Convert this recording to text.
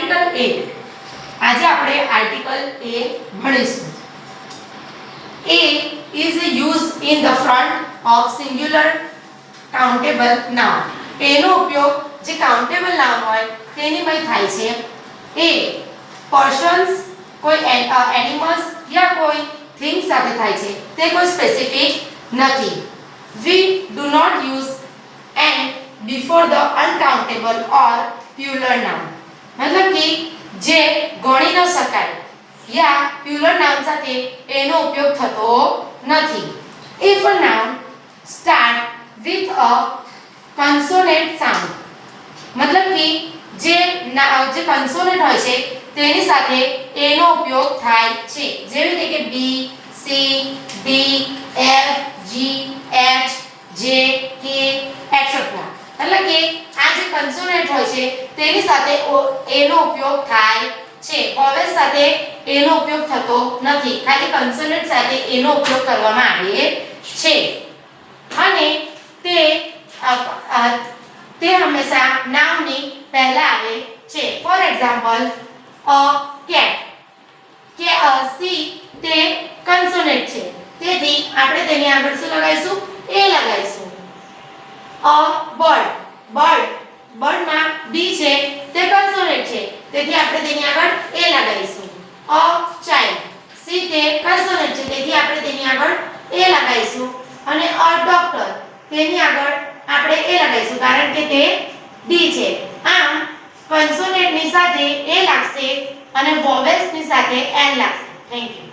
Article A. આજે આપણે article A ભણીશું. A is used in the front of singular countable noun. એનો ઉપયોગ જે કાઉન્ટેબલ નાઉન હોય તેની મય થાય છે. A persons કોઈ એનિમલ્સ યા કોઈ થિંગ સાથે થાય છે, તે કોઈ સ્પેસિફિક નથી. We do not use and before the uncountable or plural noun. મતલબ કે જે ગણી ન શકાય યા પ્યુલર નાઉન સાથે એનો ઉપયોગ થતો નથી. If a noun start with a consonant sound, મતલબ કે જે કન્સોનન્ટ હોય છે તેની સાથે એનો ઉપયોગ થાય છે. જેવી રીતે કે B, C, D, F, G, H, J, K, etc. એટલે કે આ જે કન્સોનન્ટ હોય છે તેની સાથે એનો ઉપયોગ થાય છે. વોવેલ સાથે એનો ઉપયોગ થતો નથી. ખાલી કન્સોનન્ટ સાથે એનો ઉપયોગ કરવામાં આવે છે અને તે હંમેશા નાઉનની પહેલા આવે છે. For example a cat. કે સી તે કન્સોનન્ટ છે, તેથી આપણે તેની આગળ શું લગાવીશું? એ લગાવીશું. અ બર્ડ. બર્ડમાં બી છે તે કન્સોનન્ટ છે, તેથી આપણે તેની આગળ એ લગાવીશું. A child. સી તે કન્સોનન્ટ છે, તેથી આપણે તેની આગળ એ લગાવીશું. અને અ ડોક્ટર, તેની આગળ આપણે એ લગાવીશું કારણ કે તે ડી છે. આમ કન્સોનન્ટની સાથે એ લાગશે અને વોવેલ્સની સાથે એન લાગશે. Thank you.